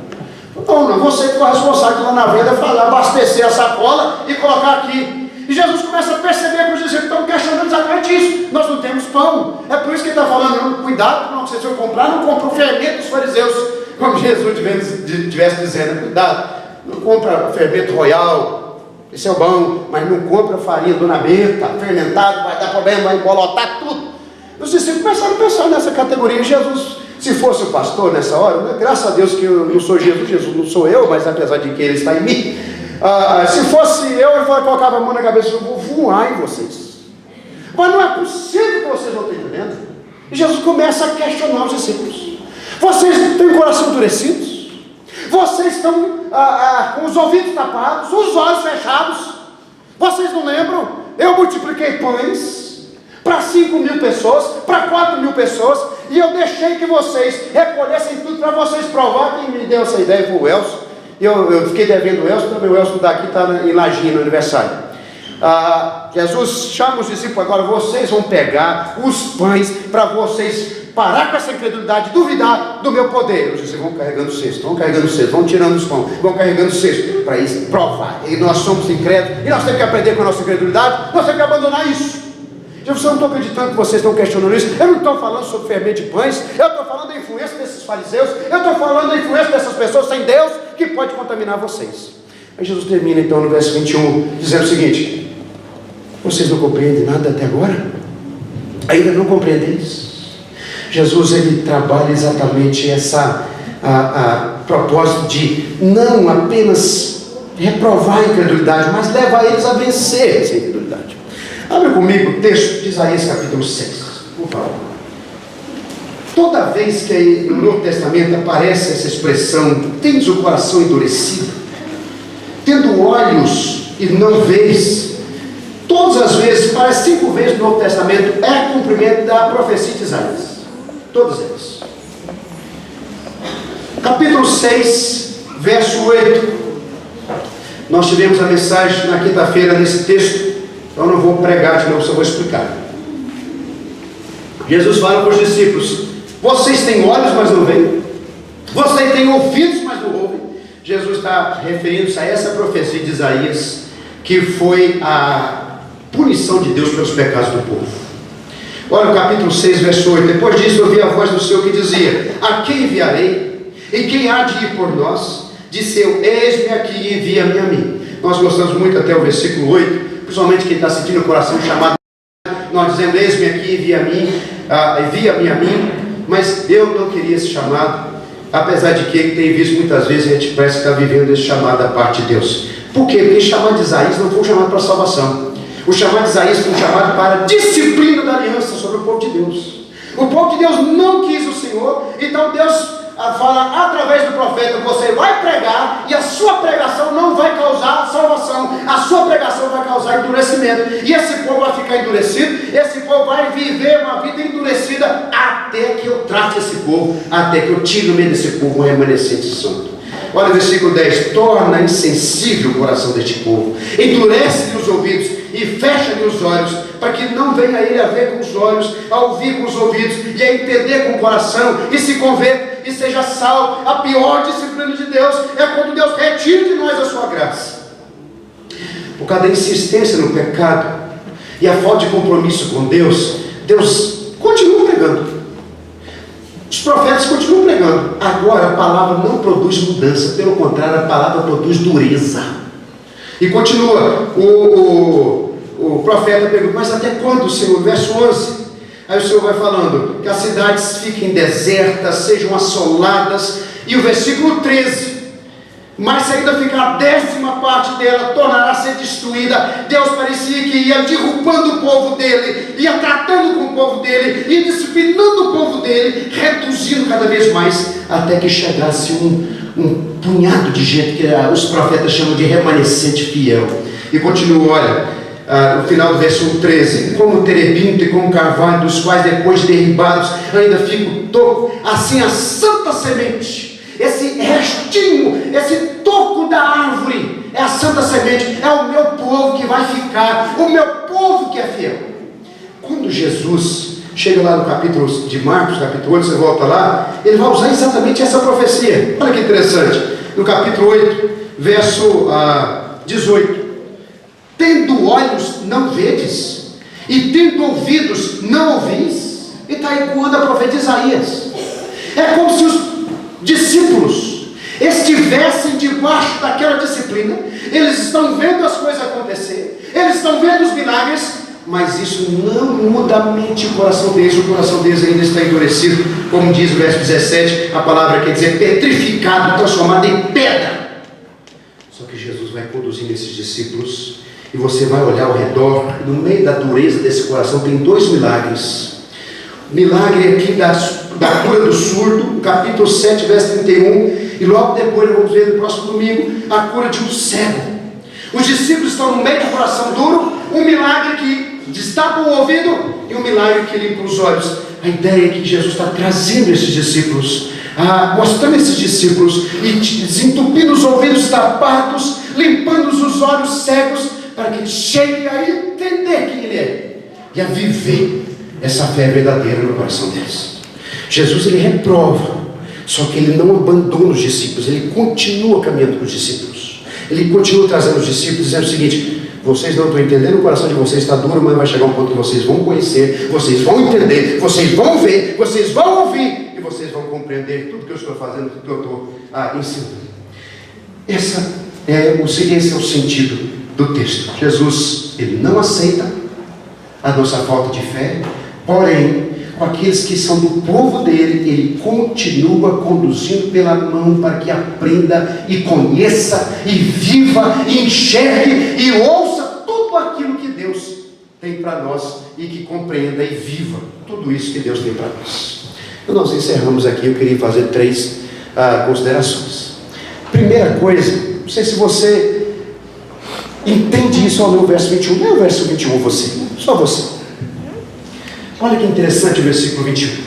Não, você que foi responsável lá na venda, abastecer a sacola e colocar aqui. E Jesus começa a perceber que os discípulos estão questionando exatamente isso: nós não temos pão. É por isso que ele está falando: não, cuidado, não, se você for comprar, não compra o fermento dos fariseus, como Jesus estivesse dizendo: cuidado, não compra o fermento royal, esse é o bom, mas não compra farinha do Nabeta, fermentado, vai dar problema, vai embolotar tudo. Os discípulos começaram a pensar nessa categoria. E Jesus, se fosse o pastor nessa hora, né, graças a Deus que eu não sou Jesus não sou eu, mas apesar de que ele está em mim, se fosse eu colocava a mão na cabeça: eu vou voar em vocês. Mas não é possível que vocês não estão entendendo. E Jesus começa a questionar os discípulos: vocês têm o coração endurecidos? Vocês estão com os ouvidos tapados, os olhos fechados? Vocês não lembram? Eu multipliquei pães para 5.000 pessoas, para 4.000 pessoas, e eu deixei que vocês recolhessem tudo para vocês provar. Quem me deu essa ideia foi o Elcio. Eu fiquei devendo o Elcio, também o Elcio daqui está em Lajinha, no aniversário. Jesus chama os discípulos: agora vocês vão pegar os pães para vocês parar com essa incredulidade, duvidar do meu poder. Os discípulos vão carregando o cesto, vão tirando os pão, vão carregando o cesto, para isso provar. E nós somos incrédulos, e nós temos que aprender com a nossa incredulidade, nós temos que abandonar isso. Eu não estou acreditando que vocês estão questionando isso. Eu não estou falando sobre fermento de pães. Eu estou falando da influência desses fariseus. Eu estou falando da influência dessas pessoas sem Deus, que pode contaminar vocês. Aí Jesus termina então no verso 21, dizendo o seguinte: vocês não compreendem nada até agora? Ainda não compreendeis? Jesus, ele trabalha exatamente essa propósito de não apenas reprovar a incredulidade, mas levar eles a vencer essa incredulidade. Abre comigo o texto de Isaías capítulo 6, por favor. Toda vez que no Novo Testamento aparece essa expressão, tendes o coração endurecido, tendo olhos e não vês, todas as vezes, parece 5 vezes no Novo Testamento, é cumprimento da profecia de Isaías. Todas elas. Capítulo 6, verso 8. Nós tivemos a mensagem na quinta-feira nesse texto, então não vou pregar de novo, só vou explicar. Jesus fala para os discípulos: vocês têm olhos, mas não veem. Vocês têm ouvidos, mas não ouvem. Jesus está referindo-se a essa profecia de Isaías, que foi a punição de Deus pelos pecados do povo. Olha o capítulo 6, verso 8. Depois disso eu ouvi a voz do Senhor que dizia: a quem enviarei? E quem há de ir por nós? Disse eu: eis-me aqui, envia-me a mim. Nós gostamos muito até o versículo 8, principalmente quem está sentindo o coração chamado. Nós dizemos: eis-me aqui, envia-me a mim. Mas eu não queria esse chamado, apesar de que tem visto muitas vezes a gente parece que está vivendo esse chamado da parte de Deus. Por quê? Porque o chamado de Isaías não foi um chamado para salvação. O chamado de Isaías foi um chamado para disciplina da aliança sobre o povo de Deus. O povo de Deus não quis o Senhor, então Deus fala através do profeta: você vai pregar e a sua pregação não vai causar salvação, a sua pregação vai causar endurecimento, e esse povo vai ficar endurecido, esse povo vai viver uma vida endurecida até que eu trate esse povo, até que eu tire no meio desse povo um remanescente santo. Olha o versículo 10: torna insensível o coração deste povo, endurece-lhe os ouvidos e fecha-lhe os olhos, para que não venha ele a ver com os olhos, a ouvir com os ouvidos e a entender com o coração, e se converta e seja salvo. A pior disciplina de Deus é quando Deus retira de nós a sua graça. Por causa da insistência no pecado e a falta de compromisso com Deus, Deus continua pregando. Os profetas continuam pregando. Agora a palavra não produz mudança, pelo contrário, a palavra produz dureza. E continua, o profeta pergunta: mas até quando, Senhor? Verso 11. Aí o Senhor vai falando que as cidades fiquem desertas, sejam assoladas. E o versículo 13: mas se ainda ficar a 10ª parte dela, tornará a ser destruída. Deus parecia que ia derrubando o povo dele, ia tratando com o povo dele, ia disciplinando o povo dele, reduzindo cada vez mais, até que chegasse um punhado de gente que os profetas chamam de remanescente fiel. E continua, olha, no final do versículo 13: como terebinto e como carvalho, dos quais depois de derribados ainda fica o toco, assim a santa semente, esse restinho, esse toco da árvore, é a santa semente, é o meu povo que vai ficar, o meu povo que é fiel. Quando Jesus chega lá no capítulo de Marcos, capítulo 8, você volta lá, ele vai usar exatamente essa profecia. Olha que interessante, no capítulo 8, verso 18: tendo olhos não vedes, e tendo ouvidos não ouvis. E está ecoando a profecia de Isaías. É como se os discípulos estivessem debaixo daquela disciplina, eles estão vendo as coisas acontecer, eles estão vendo os milagres, mas isso não muda a mente e o coração deles ainda está endurecido, como diz o verso 17, a palavra quer dizer petrificado, transformado em pedra. Só que Jesus vai conduzindo esses discípulos, e você vai olhar ao redor, e no meio da dureza desse coração tem 2 milagres. Milagre aqui da cura do surdo, capítulo 7, verso 31, e logo depois nós vamos ver no próximo domingo a cura de um cego. Os discípulos estão no meio do coração duro, um milagre que destapa o ouvido e um milagre que limpa os olhos. A ideia é que Jesus está trazendo esses discípulos, mostrando esses discípulos e desentupindo os ouvidos tapados, limpando os olhos cegos, para que ele chegue a entender quem ele é e a viver essa fé verdadeira no coração deles. Jesus ele reprova, só que ele não abandona os discípulos, ele continua caminhando com os discípulos. Ele continua trazendo os discípulos, dizendo o seguinte: vocês não estão entendendo, o coração de vocês está duro, mas vai chegar um ponto que vocês vão conhecer, vocês vão entender, vocês vão ver, vocês vão ouvir, e vocês vão compreender tudo que eu estou fazendo, tudo que eu estou ensinando. Esse é o sentido do texto. Jesus, ele não aceita a nossa falta de fé, porém, com aqueles que são do povo dele, ele continua conduzindo pela mão para que aprenda e conheça e viva e enxergue e ouça tudo aquilo que Deus tem para nós e que compreenda e viva tudo isso que Deus tem para nós. Então nós encerramos aqui. Eu queria fazer 3 considerações. Primeira coisa, não sei se você entende isso ao ler o verso 21. Não é o verso 21 você, só você. Olha que interessante o versículo 21.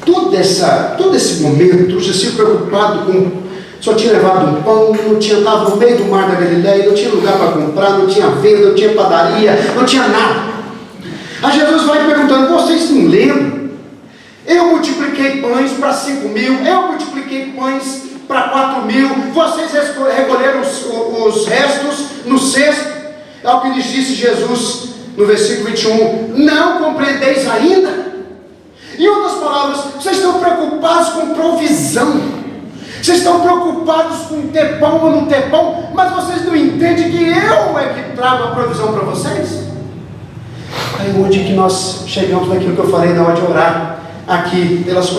Todo esse momento, os discípulos preocupados com... Só tinha levado um pão, estava no meio do mar da Galileia, não tinha lugar para comprar, não tinha venda, não tinha padaria, não tinha nada. Aí Jesus vai perguntando: vocês não lembram? Eu multipliquei pães para 5.000, eu multipliquei pães para 4.000, vocês recolheram os restos no cesto. É o que lhes disse Jesus no versículo 21, não compreendeis ainda? Em outras palavras, vocês estão preocupados com provisão, vocês estão preocupados com ter pão ou não ter pão, mas vocês não entendem que eu é que trago a provisão para vocês? Aí onde que nós chegamos naquilo que eu falei na hora de orar, aqui, pelas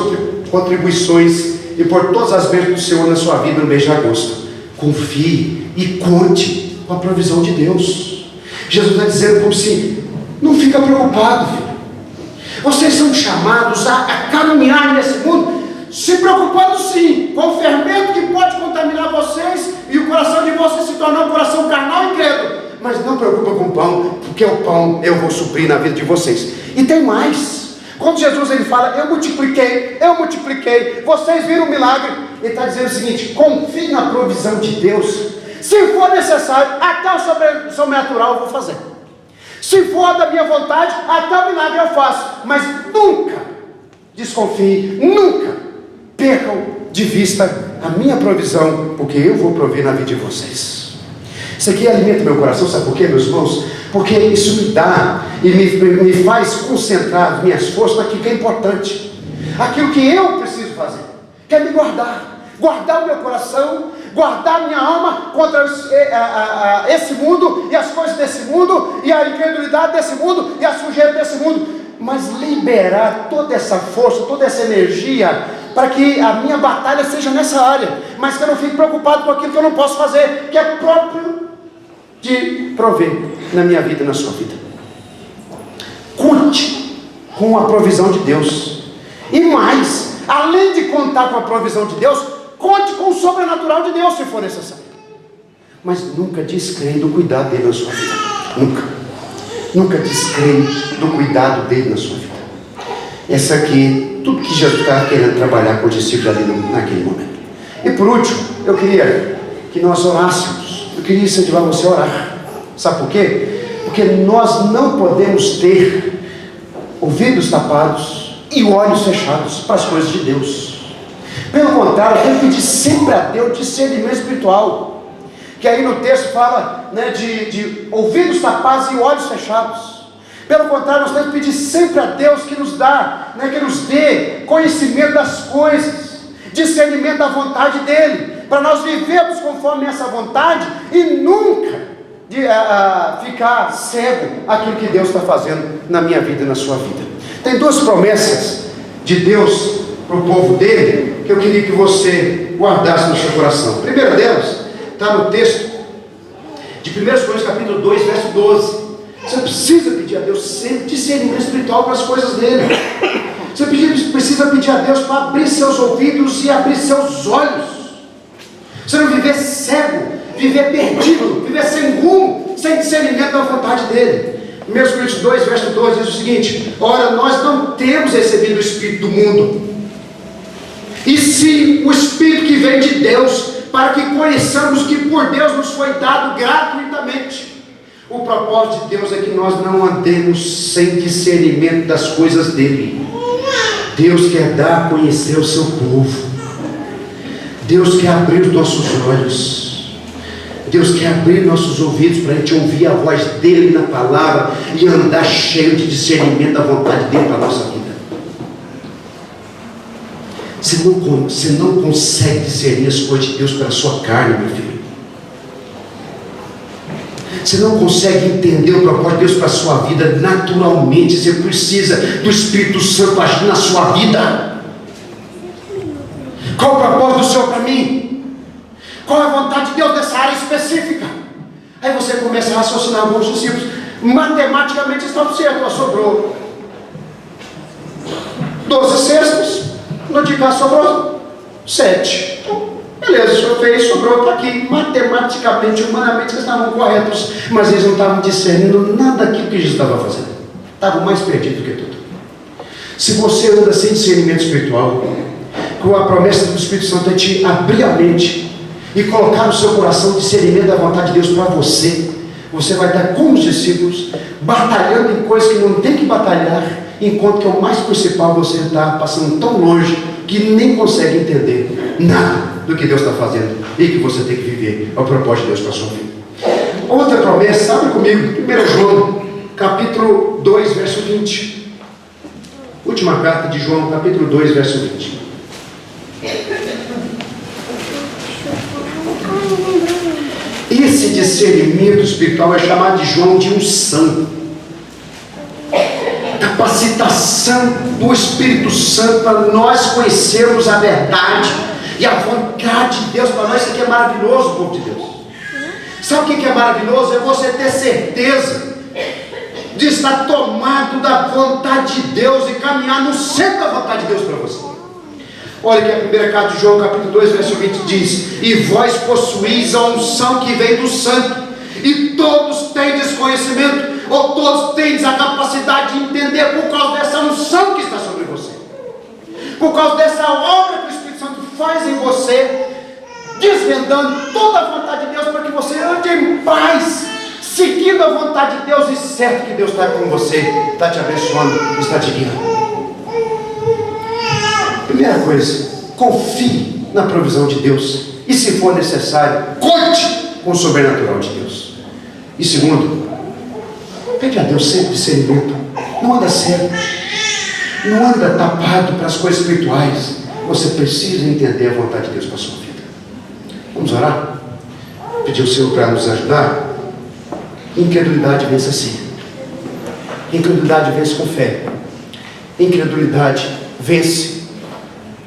contribuições e por todas as bênçãos do Senhor na sua vida no mês de agosto. Confie e conte com a provisão de Deus. Jesus está dizendo como se, não fica preocupado, filho. Vocês são chamados a caminhar nesse mundo, se preocupando sim, com o fermento que pode contaminar vocês, e o coração de vocês se tornar um coração carnal e incrédulo. Mas não preocupa com o pão, porque o pão eu vou suprir na vida de vocês. E tem mais. Quando Jesus ele fala, eu multipliquei, vocês viram o milagre, ele está dizendo o seguinte: confie na provisão de Deus. Se for necessário, até o sobrenatural eu vou fazer. Se for da minha vontade, até o milagre eu faço. Mas nunca desconfie, nunca percam de vista a minha provisão, porque eu vou prover na vida de vocês. Isso aqui alimenta meu coração, sabe por quê, meus irmãos? Porque isso me dá e me faz concentrar as minhas forças naquilo que é importante, aquilo que eu preciso fazer, que é me guardar o meu coração, guardar a minha alma contra esse mundo e as coisas desse mundo e a incredulidade desse mundo e a sujeira desse mundo, mas liberar toda essa força, toda essa energia para que a minha batalha seja nessa área, mas que eu não fique preocupado com aquilo que eu não posso fazer, que é próprio de prover na minha vida e na sua vida. Conte com a provisão de Deus, e mais, além de contar com a provisão de Deus, conte com o sobrenatural de Deus se for necessário. Mas nunca descreia do cuidado dele na sua vida. Nunca descreia do cuidado dele na sua vida. Essa aqui, tudo que Jesus está querendo trabalhar com os discípulos ali naquele momento. E por último, eu queria que nós orássemos. Eu queria incentivar você a orar. Sabe por quê? Porque nós não podemos ter ouvidos tapados e olhos fechados para as coisas de Deus. Pelo contrário, tem que pedir sempre a Deus discernimento espiritual, que aí no texto fala, né, de ouvidos tapados e olhos fechados. Pelo contrário, nós temos que pedir sempre a Deus que nos dê conhecimento das coisas, discernimento da vontade dele, para nós vivermos conforme essa vontade e nunca ficar cego àquilo que Deus está fazendo na minha vida e na sua vida. Tem 2 promessas de Deus para o povo dele, que eu queria que você guardasse no seu coração. A primeira delas está no texto de 1 Coríntios capítulo 2, verso 12. Você precisa pedir a Deus sempre discernimento espiritual para as coisas dele. Você precisa pedir a Deus para abrir seus ouvidos e abrir seus olhos. Você não viver cego, viver perdido, viver sem rumo, sem discernimento da vontade dele. 1 Coríntios 2, verso 12 diz o seguinte: ora, nós não temos recebido o Espírito do mundo, e sim o Espírito que vem de Deus, para que conheçamos que por Deus nos foi dado gratuitamente. O propósito de Deus é que nós não andemos sem discernimento das coisas dele. Deus quer dar a conhecer o seu povo. Deus quer abrir os nossos olhos. Deus quer abrir nossos ouvidos para a gente ouvir a voz dele na palavra e andar cheio de discernimento da vontade dele para a nossa vida. Você não consegue discernir as coisas de Deus pela sua carne, meu filho. Você não consegue entender o propósito de Deus para a sua vida naturalmente. Você precisa do Espírito Santo agir na sua vida. Qual o propósito do Senhor para mim? Qual é a vontade de Deus nessa área específica? Aí você começa a raciocinar alguns discípulos. Matematicamente estão certos, sobrou 12 cestos, no de cá sobrou 7. Então, beleza, o Senhor fez, sobrou, está aqui. Matematicamente, humanamente, eles estavam corretos, mas eles não estavam discernindo nada daquilo que Jesus estava fazendo. Estavam mais perdidos do que tudo. Se você anda sem discernimento espiritual, com a promessa do Espírito Santo é te abrir a mente e colocar no seu coração o discernimento da vontade de Deus para você, você vai estar como os discípulos, batalhando em coisas que não tem que batalhar, enquanto que o mais principal, você está passando tão longe que nem consegue entender nada do que Deus está fazendo e que você tem que viver ao propósito de Deus para a sua vida. Outra promessa, abre comigo, 1 João, capítulo 2, verso 20. Última carta de João, capítulo 2, verso 20. Esse discernimento espiritual é chamado de João de unção, capacitação do Espírito Santo para nós conhecermos a verdade e a vontade de Deus para nós. Isso aqui é maravilhoso, povo de Deus. Sabe o que é maravilhoso? É você ter certeza de estar tomado da vontade de Deus e caminhar no centro da vontade de Deus para você. Olha que a primeira carta de João, capítulo 2, verso 20 diz: e vós possuís a unção que vem do santo, e todos tendes conhecimento, ou todos tendes a capacidade de entender por causa dessa unção que está sobre você, por causa dessa obra que o Espírito Santo faz em você, desvendando toda a vontade de Deus para que você ande em paz, seguindo a vontade de Deus, e certo que Deus está com você, está te abençoando, está te guiando. Primeira coisa, confie na provisão de Deus, e se for necessário, conte com o sobrenatural de Deus. E segundo, pede a Deus sempre discernimento. Não anda cego, não anda tapado para as coisas espirituais. Você precisa entender a vontade de Deus para a sua vida. Vamos orar? Pedir ao Senhor para nos ajudar. Incredulidade vence assim. Incredulidade vence com fé. Incredulidade vence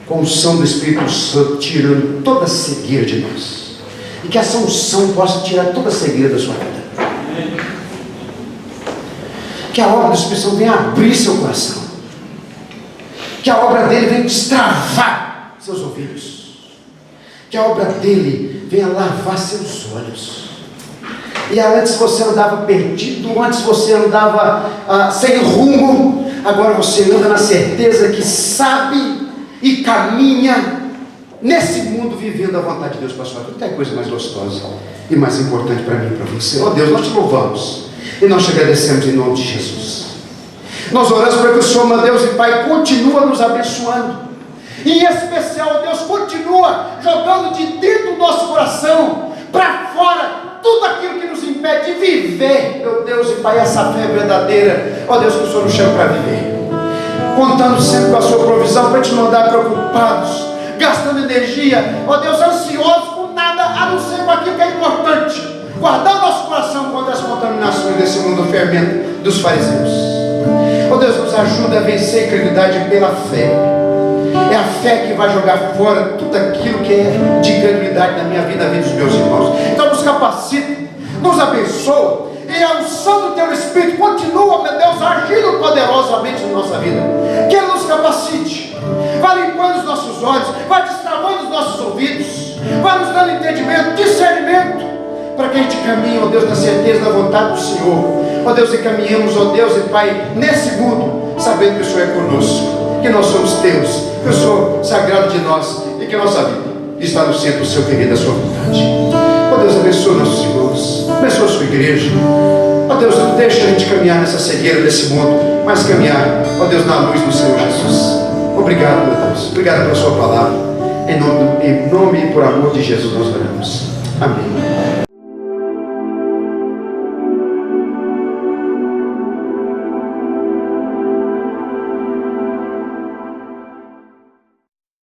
com a unção do Espírito Santo, tirando toda a cegueira de nós. E que essa unção possa tirar toda a cegueira da sua vida. Que a obra do Espírito Santo venha abrir seu coração. Que a obra dele venha destravar seus ouvidos. Que a obra dele venha lavar seus olhos. E antes você andava perdido, antes você andava sem rumo, agora você anda na certeza que sabe e caminha nesse mundo vivendo a vontade de Deus para a sua vida. Não tem coisa mais gostosa e mais importante para mim e para você. Ó Deus, nós te louvamos e nós te agradecemos em nome de Jesus. Nós oramos para que o Senhor, meu Deus e Pai, continua nos abençoando. E em especial, Deus, continua jogando de dentro do nosso coração para fora tudo aquilo que nos impede de viver, meu Deus e Pai, essa fé verdadeira. Ó Deus, que o Senhor nos chama para viver, contando sempre com a sua provisão, para te não andar preocupados, gastando energia, ó Deus, ansiosos com nada a não ser com aquilo que é importante, guardando nosso coração contra as contaminações desse mundo fermento dos fariseus. Ó Deus, nos ajuda a vencer a incredulidade pela fé. É a fé que vai jogar fora tudo aquilo que é de incredulidade na minha vida, na vida dos meus irmãos. Então nos capacita, nos abençoa, e a unção do Teu Espírito continua, meu Deus, agindo poderosamente na nossa vida. Que Ele nos capacite, vai limpando os nossos olhos, vai destravando os nossos ouvidos, vai nos dando entendimento, discernimento, para que a gente caminhe, ó Deus, na certeza da vontade do Senhor. Ó Deus, e caminhemos, ó Deus e Pai, nesse mundo, sabendo que o Senhor é conosco, que nós somos Teus, que o Senhor sagrado de nós, e que a nossa vida está no centro do Seu querido, da Sua vontade. Ó Deus, abençoa nossos irmãos, abençoa a Sua igreja. Ó Deus, não deixa a gente caminhar nessa cegueira desse mundo, mas caminhar, ó Deus, na luz do Senhor Jesus. Obrigado, meu Deus. Obrigado pela sua palavra. Em nome e por amor de Jesus nós oramos. Amém.